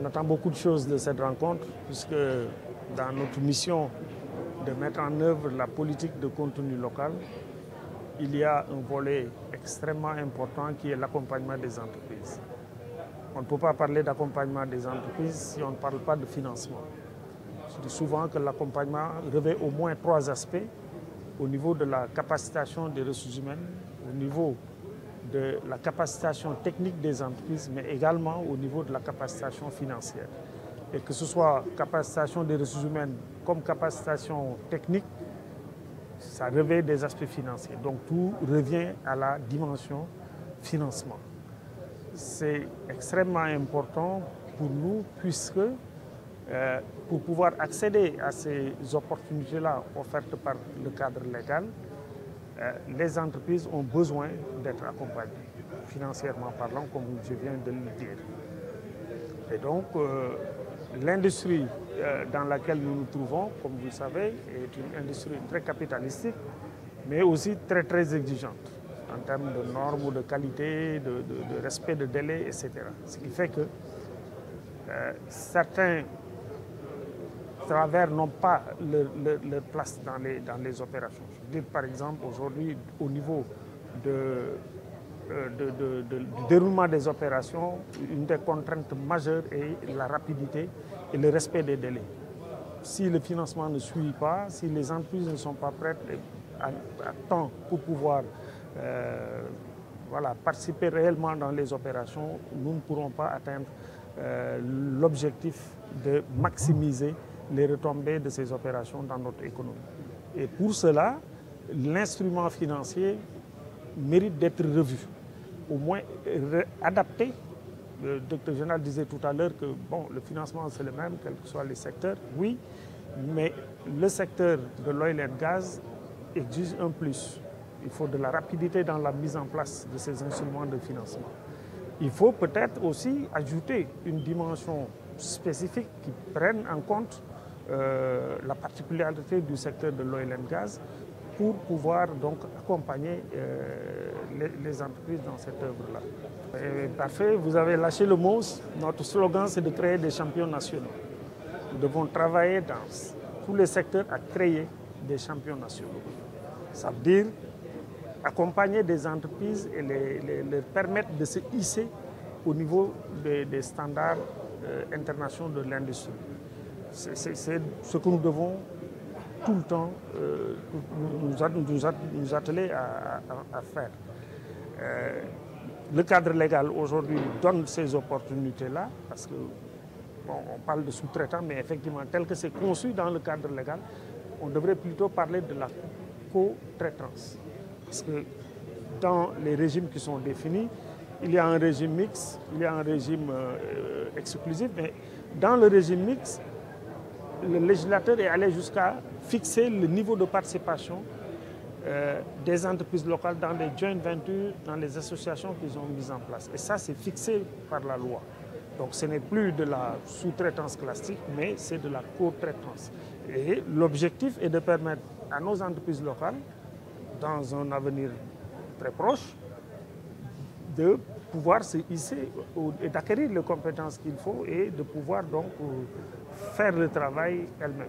attend beaucoup de choses de cette rencontre, puisque dans notre mission de mettre en œuvre la politique de contenu local, il y a un volet extrêmement important qui est l'accompagnement des entreprises. On ne peut pas parler d'accompagnement des entreprises si on ne parle pas de financement. Je dis souvent que l'accompagnement revêt au moins 3 aspects: au niveau de la capacitation des ressources humaines, au niveau de la capacitation technique des entreprises, mais également au niveau de la capacitation financière. Et que ce soit capacitation des ressources humaines comme capacitation technique, ça revêt des aspects financiers. Donc tout revient à la dimension financement. C'est extrêmement important pour nous puisque pour pouvoir accéder à ces opportunités-là offertes par le cadre légal, les entreprises ont besoin d'être accompagnées, financièrement parlant, comme je viens de le dire. Et donc, l'industrie dans laquelle nous nous trouvons, comme vous le savez, est une industrie très capitalistique, mais aussi très, très exigeante en termes de normes ou de qualité, de respect de délais, etc. Ce qui fait que certains travers n'ont pas leur place dans les opérations. Je veux dire, par exemple, aujourd'hui, au niveau du déroulement des opérations, une des contraintes majeures est la rapidité et le respect des délais. Si le financement ne suit pas, si les entreprises ne sont pas prêtes à temps pour pouvoir participer réellement dans les opérations, nous ne pourrons pas atteindre l'objectif de maximiser les retombées de ces opérations dans notre économie. Et pour cela, l'instrument financier mérite d'être revu, au moins adapté. Le docteur Général disait tout à l'heure que le financement c'est le même, quels que soient les secteurs, oui, mais le secteur de l'oil et gaz exige un plus. Il faut de la rapidité dans la mise en place de ces instruments de financement. Il faut peut-être aussi ajouter une dimension spécifique qui prenne en compte la particularité du secteur de l'oil and gaz pour pouvoir donc accompagner les entreprises dans cette œuvre-là. Parfait, vous avez lâché le mot. Notre slogan, c'est de créer des champions nationaux. Nous devons travailler dans tous les secteurs à créer des champions nationaux. Ça veut dire accompagner des entreprises et leur permettre de se hisser au niveau des standards internationaux de l'industrie. C'est ce que nous devons tout le temps nous atteler à faire. Le cadre légal aujourd'hui donne ces opportunités-là parce que on parle de sous-traitants, mais effectivement, tel que c'est conçu dans le cadre légal, on devrait plutôt parler de la co-traitance. Parce que dans les régimes qui sont définis, il y a un régime mixte, il y a un régime exclusif, mais dans le régime mixte, le législateur est allé jusqu'à fixer le niveau de participation des entreprises locales dans les joint ventures, dans les associations qu'ils ont mises en place. Et ça, c'est fixé par la loi. Donc ce n'est plus de la sous-traitance classique, mais c'est de la co-traitance. Et l'objectif est de permettre à nos entreprises locales, dans un avenir très proche, de pouvoir se hisser et d'acquérir les compétences qu'il faut et de pouvoir donc faire le travail elles-mêmes.